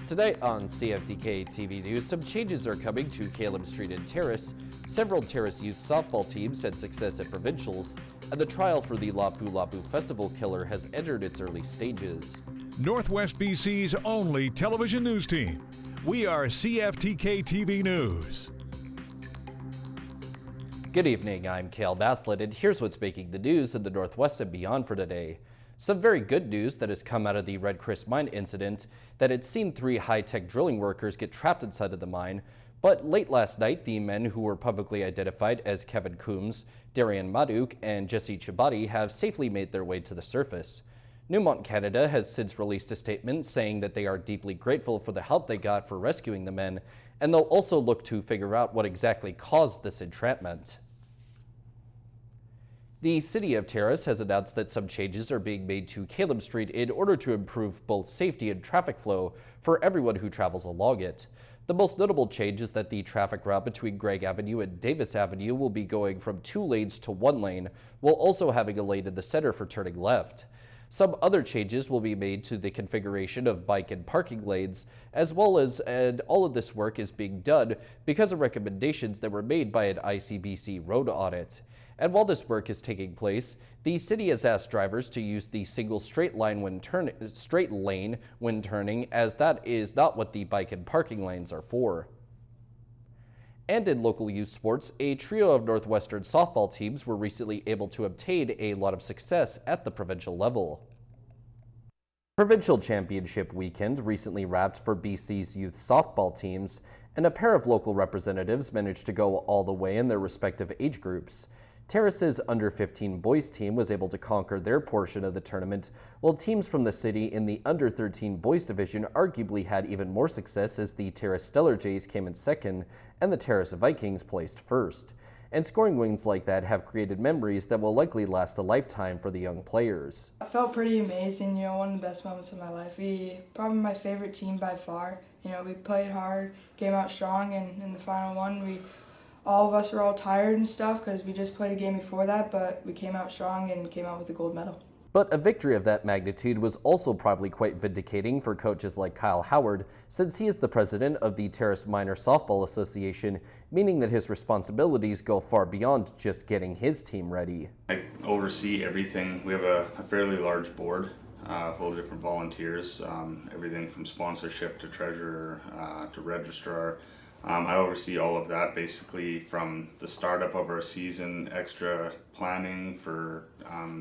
Today on CFTK-TV News, some changes are coming to Caleb Street and Terrace. Several Terrace youth softball teams had success at provincials, and the trial for the Lapu Lapu Festival killer has entered its early stages. Northwest BC's only television news team. We are CFTK-TV News. Good evening, I'm Cale Maslin, and here's what's making the news in the Northwest and beyond for today. Some very good news that has come out of the Red Chris mine incident, that it's seen 3 high-tech drilling workers get trapped inside of the mine. But late last night, the men who were publicly identified as Kevin Coombs, Darian Maduk, and Jesse Chibati have safely made their way to the surface. Newmont Canada has since released a statement saying that they are deeply grateful for the help they got for rescuing the men, and they'll also look to figure out what exactly caused this entrapment. The City of Terrace has announced that some changes are being made to Caleb Street in order to improve both safety and traffic flow for everyone who travels along it. The most notable change is that the traffic route between Gregg Avenue and Davis Avenue will be going from 2 lanes to 1 lane, while also having a lane in the center for turning left. Some other changes will be made to the configuration of bike and parking lanes, and all of this work is being done because of recommendations that were made by an ICBC road audit. And while this work is taking place, the city has asked drivers to use the single straight lane when turning, as that is not what the bike and parking lanes are for. And in local youth sports, a trio of Northwestern softball teams were recently able to obtain a lot of success at the provincial level. Provincial Championship weekend recently wrapped for BC's youth softball teams, and a pair of local representatives managed to go all the way in their respective age groups. Terrace's under-15 boys team was able to conquer their portion of the tournament, while teams from the city in the under-13 boys division arguably had even more success, as the Terrace Stellar Jays came in second and the Terrace Vikings placed first. And scoring wins like that have created memories that will likely last a lifetime for the young players. I felt pretty amazing, one of the best moments of my life. Probably my favorite team by far. We played hard, came out strong, and in the final one, all of us were all tired and stuff because we just played a game before that, but we came out strong and came out with a gold medal. But a victory of that magnitude was also probably quite vindicating for coaches like Kyle Howard, since he is the president of the Terrace Minor Softball Association, meaning that his responsibilities go far beyond just getting his team ready. I oversee everything. We have a fairly large board full of different volunteers, everything from sponsorship to treasurer to registrar. I oversee all of that, basically from the startup of our season, extra planning for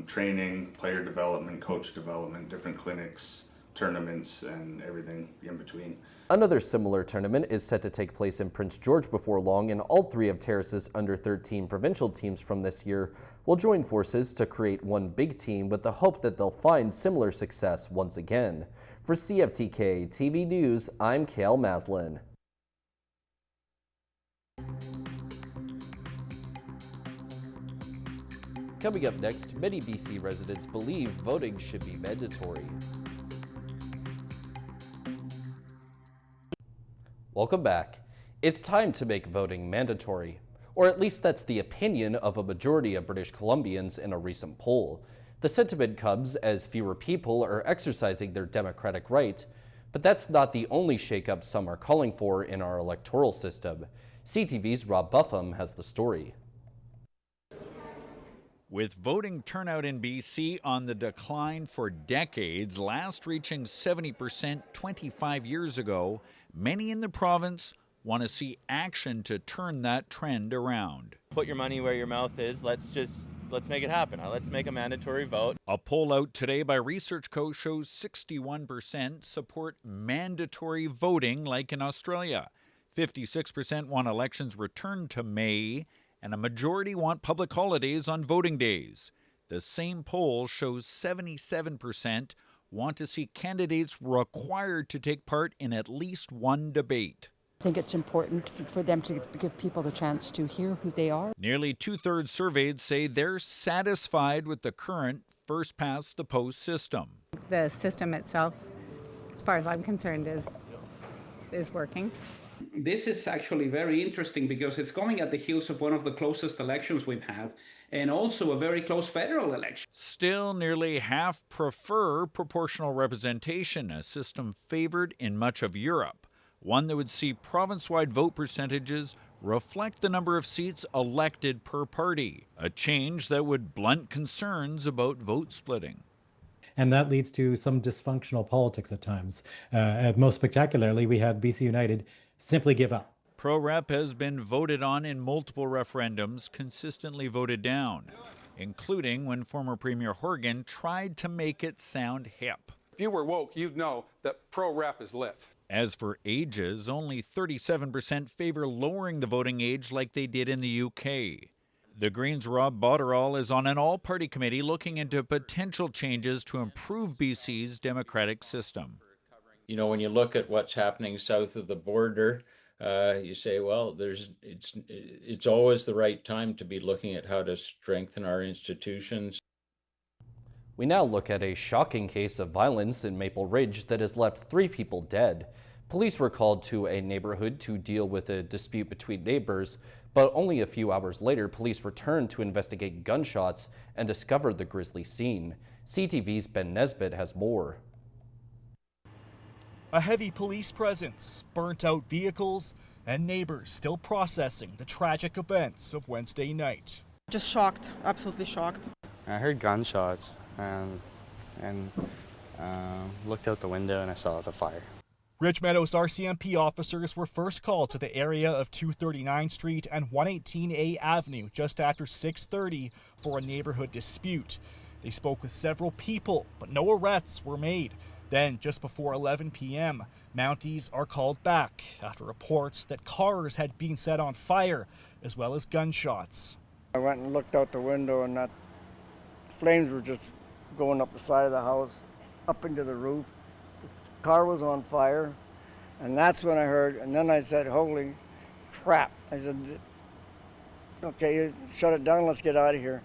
training, player development, coach development, different clinics, tournaments, and everything in between. Another similar tournament is set to take place in Prince George before long, and all 3 of Terrace's under-13 provincial teams from this year will join forces to create one big team with the hope that they'll find similar success once again. For CFTK TV News, I'm Cale Maslin. Coming up next, many BC residents believe voting should be mandatory. Welcome back. It's time to make voting mandatory, or at least that's the opinion of a majority of British Columbians in a recent poll. The sentiment comes as fewer people are exercising their democratic right, but that's not the only shakeup some are calling for in our electoral system. CTV's Rob Buffum has the story. With voting turnout in BC on the decline for decades, last reaching 70% 25 years ago, many in the province want to see action to turn that trend around. Put your money where your mouth is. Let's make it happen. Let's make a mandatory vote. A poll out today by Research Co shows 61% support mandatory voting like in Australia. 56% want elections returned to May, and a majority want public holidays on voting days. The same poll shows 77% want to see candidates required to take part in at least one debate. I think it's important for them to give people the chance to hear who they are. Nearly 2/3 surveyed say they're satisfied with the current first-past-the-post system. The system itself, as far as I'm concerned, is working. This is actually very interesting because it's coming at the heels of one of the closest elections we've had, and also a very close federal election. Still, nearly half prefer proportional representation, a system favored in much of Europe, one that would see province-wide vote percentages reflect the number of seats elected per party, a change that would blunt concerns about vote splitting. And that leads to some dysfunctional politics at times. Most spectacularly, we had BC United simply give up. Pro-rep has been voted on in multiple referendums, consistently voted down, including when former Premier Horgan tried to make it sound hip. If you were woke, you'd know that pro-rep is lit. As for ages, only 37% favor lowering the voting age like they did in the UK. The Greens' Rob Botterall is on an all-party committee looking into potential changes to improve BC's democratic system. You know, when you look at what's happening south of the border, you say, well, it's always the right time to be looking at how to strengthen our institutions. We now look at a shocking case of violence in Maple Ridge that has left 3 people dead. Police were called to a neighborhood to deal with a dispute between neighbors, but only a few hours later, police returned to investigate gunshots and discovered the grisly scene. CTV's Ben Nesbitt has more. A heavy police presence, burnt-out vehicles, and neighbors still processing the tragic events of Wednesday night. Just shocked, absolutely shocked. I heard gunshots and looked out the window and I saw the fire. Ridge Meadows RCMP officers were first called to the area of 239 Street and 118A Avenue just after 6:30 for a neighborhood dispute. They spoke with several people, but no arrests were made. Then, just before 11 p.m., Mounties are called back after reports that cars had been set on fire, as well as gunshots. I went and looked out the window and that flames were just going up the side of the house, up into the roof. The car was on fire, and that's when I heard, and then I said, holy crap. I said, okay, shut it down, let's get out of here.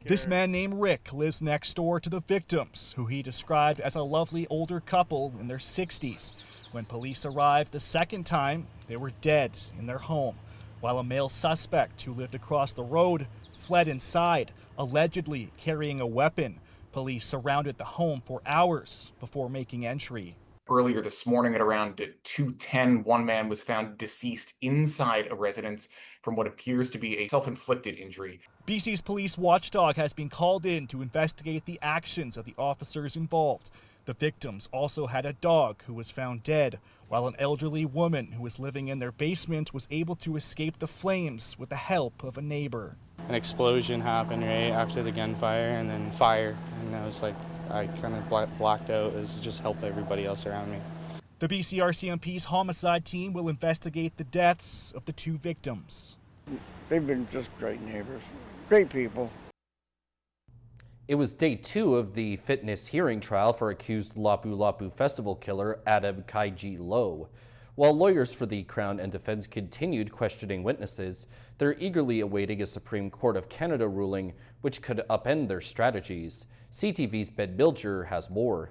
This man named Rick lives next door to the victims, who he described as a lovely older couple in their 60s. When police arrived the second time, they were dead in their home, while a male suspect who lived across the road fled inside, allegedly carrying a weapon. Police surrounded the home for hours before making entry. Earlier this morning at around 2:10, one man was found deceased inside a residence from what appears to be a self-inflicted injury. BC's police watchdog has been called in to investigate the actions of the officers involved. The victims also had a dog who was found dead, while an elderly woman who was living in their basement was able to escape the flames with the help of a neighbor. An explosion happened right after the gunfire and then fire, and I was like, I kind of blacked out. It was just help everybody else around me. The BC RCMP's homicide team will investigate the deaths of the 2 victims. They've been just great neighbors, great people. It was day 2 of the fitness hearing trial for accused Lapu Lapu festival killer Adam Kaiji Low. While lawyers for the Crown and defense continued questioning witnesses, they're eagerly awaiting a Supreme Court of Canada ruling which could upend their strategies. CTV's Ben Bilger has more.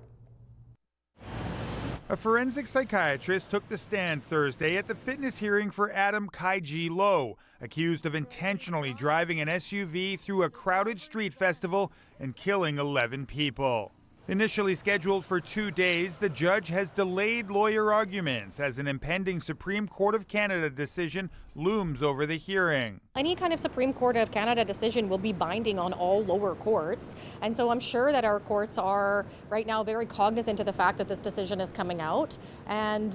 A forensic psychiatrist took the stand Thursday at the fitness hearing for Adam Kaiji Low, accused of intentionally driving an SUV through a crowded street festival and killing 11 people. Initially scheduled for 2 days, the judge has delayed lawyer arguments as an impending Supreme Court of Canada decision looms over the hearing. Any kind of Supreme Court of Canada decision will be binding on all lower courts, and so I'm sure that our courts are right now very cognizant of the fact that this decision is coming out and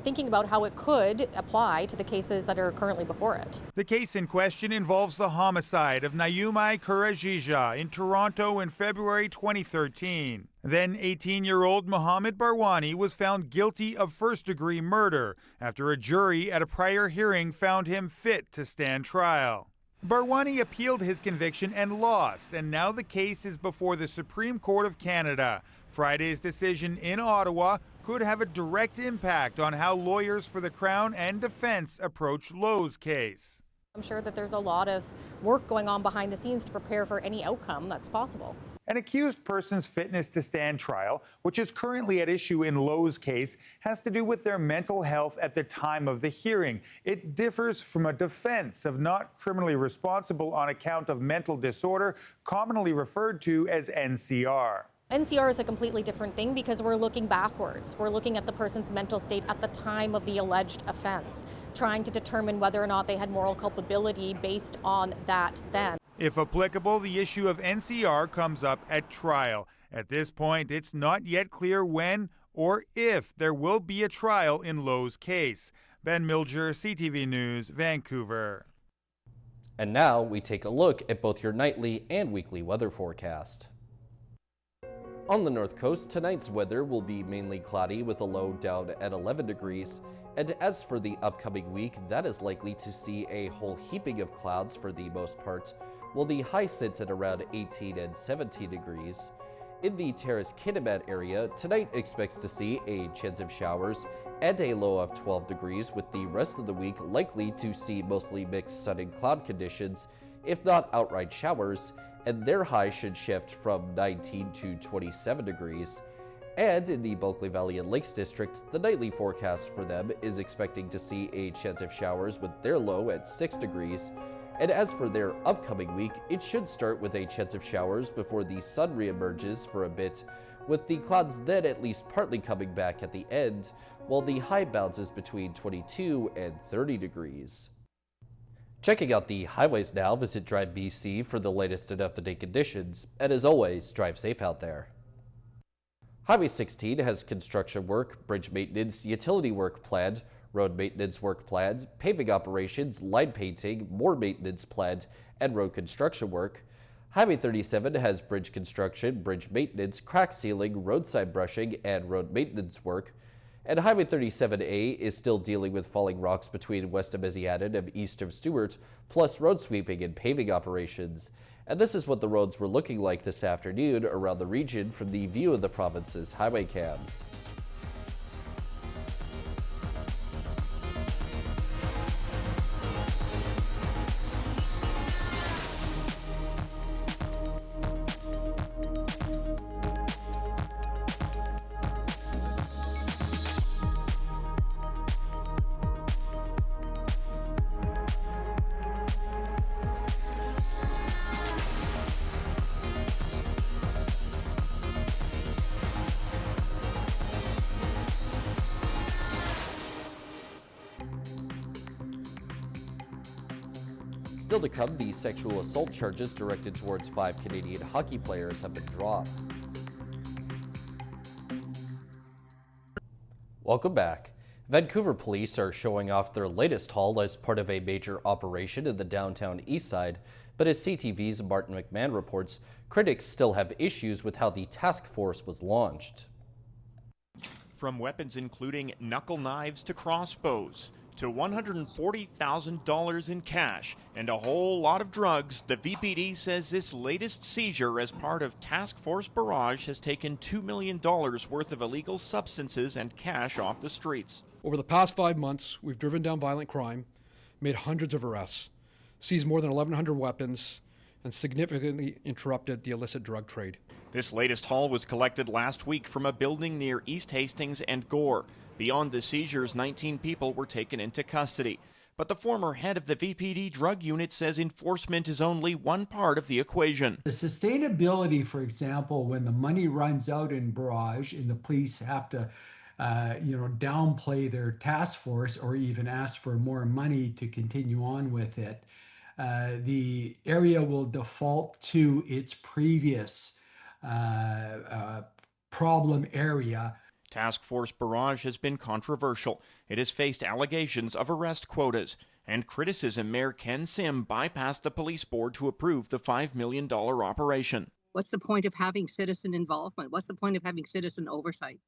thinking about how it could apply to the cases that are currently before it. The case in question involves the homicide of Naomi Kurajija in Toronto in February 2013. Then 18-year-old Mohammed Barwani was found guilty of first-degree murder after a jury at a prior hearing found him fit to stand trial. Barwani appealed his conviction and lost, and now the case is before the Supreme Court of Canada. Friday's decision in Ottawa could have a direct impact on how lawyers for the Crown and defense approach Low's case. I'm sure that there's a lot of work going on behind the scenes to prepare for any outcome that's possible. An accused person's fitness to stand trial, which is currently at issue in Lowe's case, has to do with their mental health at the time of the hearing. It differs from a defense of not criminally responsible on account of mental disorder, commonly referred to as NCR. NCR is a completely different thing because we're looking backwards. We're looking at the person's mental state at the time of the alleged offense, trying to determine whether or not they had moral culpability based on that then. If applicable, the issue of NCR comes up at trial. At this point, it's not yet clear when or if there will be a trial in Lowe's case. Ben Milger, CTV News, Vancouver. And now we take a look at both your nightly and weekly weather forecast. On the north coast, tonight's weather will be mainly cloudy with a low down at 11 degrees. And as for the upcoming week, that is likely to see a whole heaping of clouds for the most part, while the high sits at around 18 and 17 degrees. In the Terrace Kitimat area, tonight expects to see a chance of showers and a low of 12 degrees, with the rest of the week likely to see mostly mixed sun and cloud conditions, if not outright showers, and their high should shift from 19 to 27 degrees. And in the Bulkley Valley and Lakes District, the nightly forecast for them is expecting to see a chance of showers with their low at 6 degrees. And as for their upcoming week, it should start with a chance of showers before the sun reemerges for a bit, with the clouds then at least partly coming back at the end, while the high bounces between 22 and 30 degrees. Checking out the highways now, visit Drive BC for the latest and up-to-date conditions, and as always, drive safe out there. Highway 16 has construction work, bridge maintenance, utility work planned, road maintenance work planned, paving operations, line painting, more maintenance planned, and road construction work. Highway 37 has bridge construction, bridge maintenance, crack sealing, roadside brushing, and road maintenance work. And Highway 37A is still dealing with falling rocks between west of Mesianen and east of Stewart, plus road sweeping and paving operations. And this is what the roads were looking like this afternoon around the region from the View of the Province's highway cams. Still to come, the sexual assault charges directed towards 5 Canadian hockey players have been dropped. Welcome back. Vancouver police are showing off their latest haul as part of a major operation in the downtown east side, but as CTV's Martin McMahon reports, critics still have issues with how the task force was launched. From weapons including knuckle knives to crossbows, to $140,000 in cash and a whole lot of drugs, the VPD says this latest seizure as part of Task Force Barrage has taken $2 million worth of illegal substances and cash off the streets. Over the past 5 months, we've driven down violent crime, made hundreds of arrests, seized more than 1,100 weapons, and significantly interrupted the illicit drug trade. This latest haul was collected last week from a building near East Hastings and Gore. Beyond the seizures, 19 people were taken into custody. But the former head of the VPD drug unit says enforcement is only one part of the equation. The sustainability, for example, when the money runs out in Barrage and the police have to downplay their task force or even ask for more money to continue on with it, the area will default to its previous problem area. Task Force Barrage has been controversial. It has faced allegations of arrest quotas and criticism Mayor Ken Sim bypassed the police board to approve the $5 million operation. What's the point of having citizen involvement? What's the point of having citizen oversight?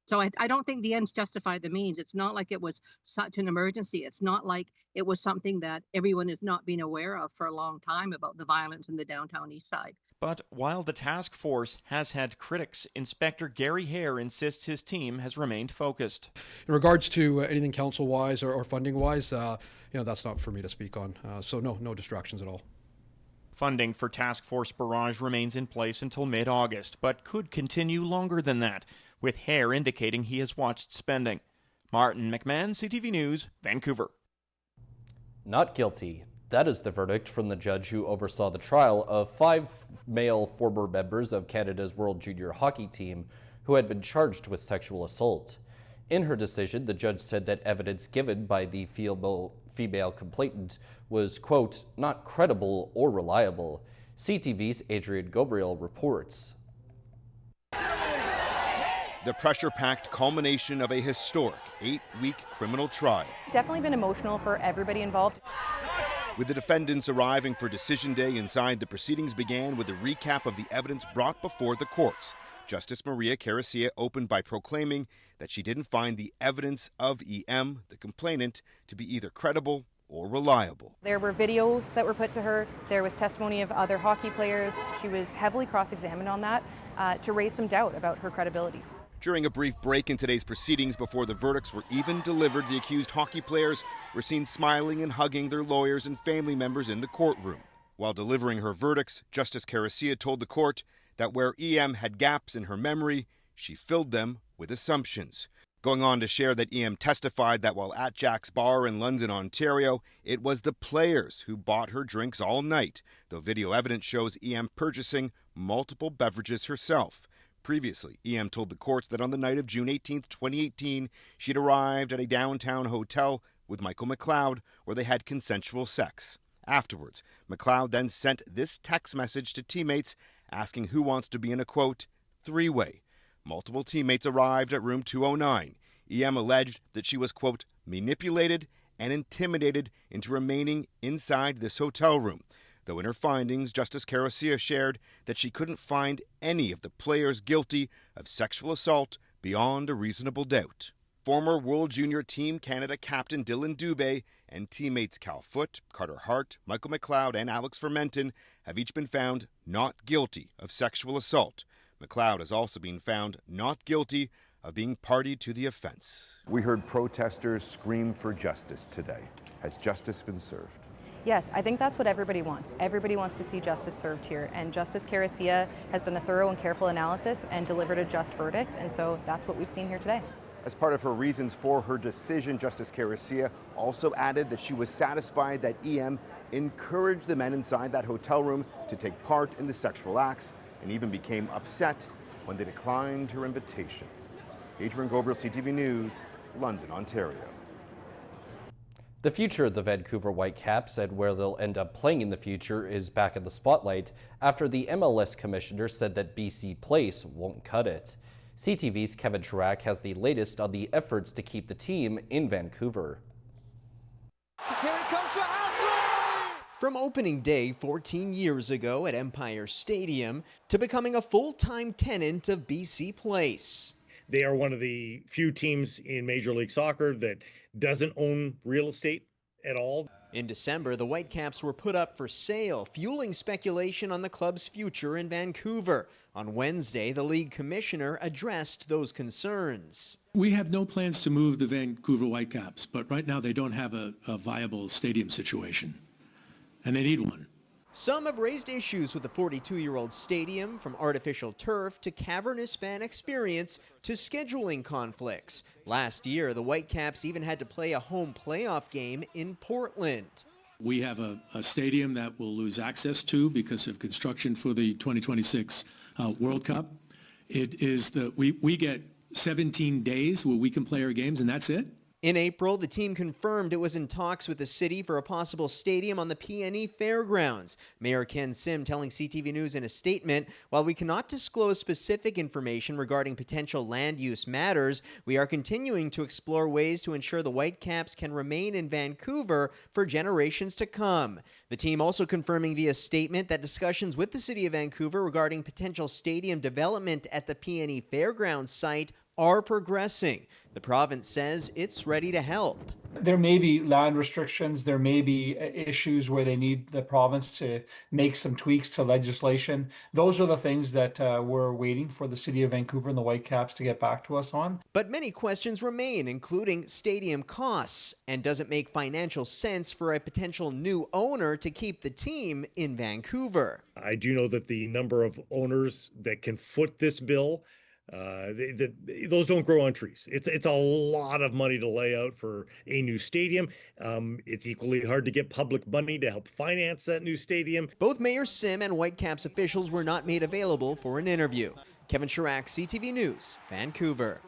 So I don't think the ends justify the means. It's not like it was such an emergency. It's not like it was something that everyone has not been aware of for a long time about the violence in the downtown east side. But while the task force has had critics, Inspector Gary Hare insists his team has remained focused. In regards to anything council-wise or funding-wise, that's not for me to speak on. So no distractions at all. Funding for Task Force Barrage remains in place until mid-August, but could continue longer than that, with Hare indicating he has watched spending. Martin McMahon, CTV News, Vancouver. Not guilty. That is the verdict from the judge who oversaw the trial of 5 male former members of Canada's World Junior Hockey team who had been charged with sexual assault. In her decision, the judge said that evidence given by the female complainant was, quote, not credible or reliable. CTV's Adrian Gabriel reports. The pressure-packed culmination of a historic 8-week criminal trial. Definitely been emotional for everybody involved. With the defendants arriving for decision day inside, the proceedings began with a recap of the evidence brought before the courts. Justice Maria Caracia opened by proclaiming that she didn't find the evidence of EM, the complainant, to be either credible or reliable. There were videos that were put to her. There was testimony of other hockey players. She was heavily cross-examined on that to raise some doubt about her credibility. During a brief break in today's proceedings before the verdicts were even delivered, the accused hockey players were seen smiling and hugging their lawyers and family members in the courtroom. While delivering her verdicts, Justice Caracia told the court that where EM had gaps in her memory, she filled them with assumptions. Going on to share that EM testified that while at Jack's Bar in London, Ontario, it was the players who bought her drinks all night, though video evidence shows EM purchasing multiple beverages herself. Previously, EM told the courts that on the night of June 18, 2018, she had arrived at a downtown hotel with Michael McLeod where they had consensual sex. Afterwards, McLeod then sent this text message to teammates asking who wants to be in a, quote, three-way. Multiple teammates arrived at room 209. EM alleged that she was, quote, manipulated and intimidated into remaining inside this hotel room. Though in her findings, Justice Caracia shared that she couldn't find any of the players guilty of sexual assault beyond a reasonable doubt. Former World Junior Team Canada captain Dylan Dubé and teammates Cal Foote, Carter Hart, Michael McLeod, and Alex Fermenton have each been found not guilty of sexual assault. McLeod has also been found not guilty of being party to the offense. We heard protesters scream for justice today. Has justice been served? Yes, I think that's what everybody wants. Everybody wants to see justice served here, and Justice Caracia has done a thorough and careful analysis and delivered a just verdict, and so that's what we've seen here today. As part of her reasons for her decision, Justice Caracia also added that she was satisfied that EM encouraged the men inside that hotel room to take part in the sexual acts and even became upset when they declined her invitation. Adrian Gabriel, CTV News, London, Ontario. The future of the Vancouver Whitecaps and where they'll end up playing in the future is back in the spotlight after the MLS commissioner said that BC Place won't cut it. CTV's Kevin Chirac has the latest on the efforts to keep the team in Vancouver. Here it comes for Ashley! From opening day 14 years ago at Empire Stadium to becoming a full-time tenant of BC Place. They are one of the few teams in Major League Soccer that doesn't own real estate at all. In December, the Whitecaps were put up for sale, fueling speculation on the club's future in Vancouver. On Wednesday, the league commissioner addressed those concerns. We have no plans to move the Vancouver Whitecaps, but right now they don't have a viable stadium situation, and they need one. Some have raised issues with the 42-year-old stadium, from artificial turf to cavernous fan experience to scheduling conflicts. Last year, the Whitecaps even had to play a home playoff game in Portland. We have a stadium that we'll lose access to because of construction for the 2026 World Cup. It is we get 17 days where we can play our games, and that's it. In April, the team confirmed it was in talks with the city for a possible stadium on the PNE Fairgrounds. Mayor Ken Sim telling CTV News in a statement, while we cannot disclose specific information regarding potential land use matters, we are continuing to explore ways to ensure the Whitecaps can remain in Vancouver for generations to come. The team also confirming via statement that discussions with the city of Vancouver regarding potential stadium development at the PNE Fairgrounds site are progressing. The province says it's ready to help. There may be land restrictions, there may be issues where they need the province to make some tweaks to legislation. Those are the things that we're waiting for the City of Vancouver and the Whitecaps to get back to us on. But many questions remain, including stadium costs, and does it make financial sense for a potential new owner to keep the team in Vancouver? I do know that the number of owners that can foot this bill, those don't grow on trees. It's a lot of money to lay out for a new stadium. It's equally hard to get public money to help finance that new stadium. Both Mayor Sim and Whitecaps officials were not made available for an interview. Kevin Chirac, CTV News, Vancouver.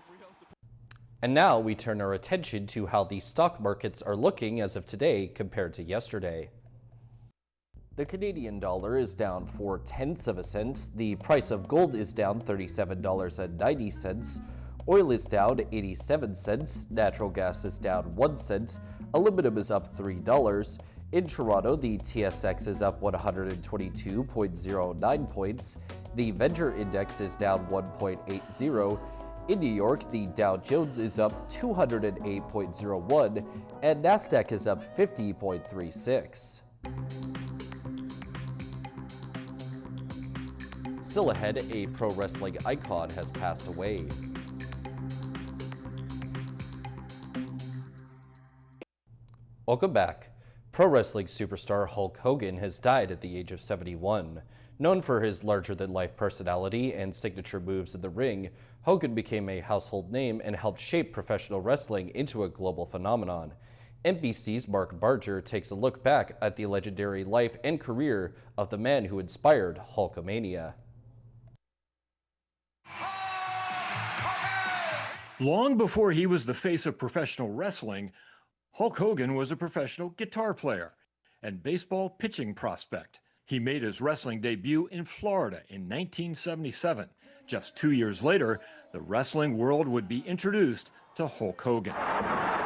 And now we turn our attention to how the stock markets are looking as of today compared to yesterday. The Canadian dollar is down 0.4 cents. The price of gold is down $37.90. Oil is down 87 cents. Natural gas is down 1 cent. Aluminum is up $3. In Toronto, the TSX is up 122.09 points. The Venture Index is down 1.80. In New York, the Dow Jones is up 208.01, and NASDAQ is up 50.36. Still ahead, a pro wrestling icon has passed away. Welcome back. Pro wrestling superstar Hulk Hogan has died at the age of 71. Known for his larger-than-life personality and signature moves in the ring, Hogan became a household name and helped shape professional wrestling into a global phenomenon. NBC's Mark Barger takes a look back at the legendary life and career of the man who inspired Hulkamania. Long before he was the face of professional wrestling, Hulk Hogan was a professional guitar player and baseball pitching prospect. He made his wrestling debut in Florida in 1977. Just 2 years later, the wrestling world would be introduced to Hulk Hogan.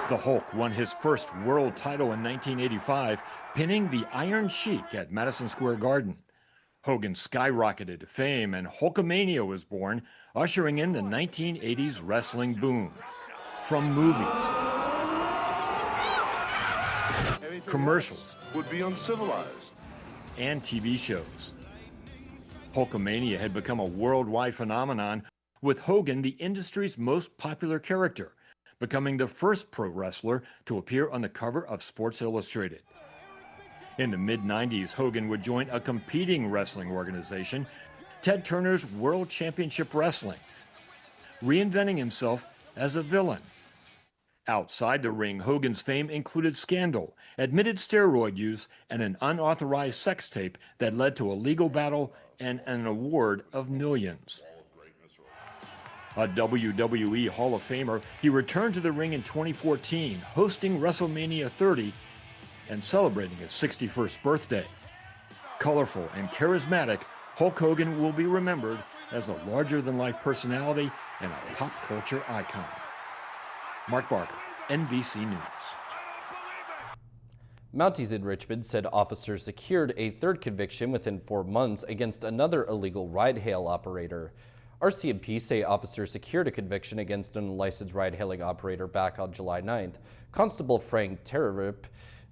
The Hulk won his first world title in 1985, pinning the Iron Sheik at Madison Square Garden. Hogan skyrocketed to fame and Hulkamania was born, ushering in the 1980s wrestling boom. From movies, commercials, would be uncivilized, and TV shows. Hulkamania had become a worldwide phenomenon, with Hogan the industry's most popular character, becoming the first pro wrestler to appear on the cover of Sports Illustrated. In the mid-90s, Hogan would join a competing wrestling organization, Ted Turner's World Championship Wrestling, reinventing himself as a villain. Outside the ring, Hogan's fame included scandal, admitted steroid use, and an unauthorized sex tape that led to a legal battle and an award of millions. A WWE Hall of Famer, he returned to the ring in 2014, hosting WrestleMania 30 and celebrating his 61st birthday. Colorful and charismatic, Hulk Hogan will be remembered as a larger-than-life personality and a pop culture icon. Mark Barker, NBC News. Mounties in Richmond said officers secured a third conviction within 4 months against another illegal ride-hail operator. RCMP say officers secured a conviction against an unlicensed ride-hailing operator back on July 9th. Constable Frank Terrarip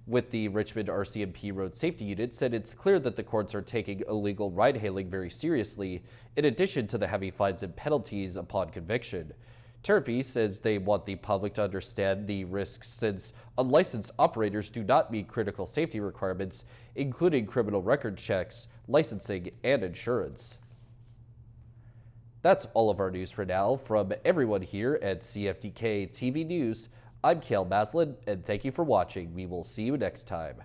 with the Richmond RCMP Road Safety Unit said it's clear that the courts are taking illegal ride-hailing very seriously, in addition to the heavy fines and penalties upon conviction. Terrapy says they want the public to understand the risks since unlicensed operators do not meet critical safety requirements, including criminal record checks, licensing, and insurance. That's all of our news for now. From everyone here at CFTK-TV News, I'm Cale Maslin, and thank you for watching. We will see you next time.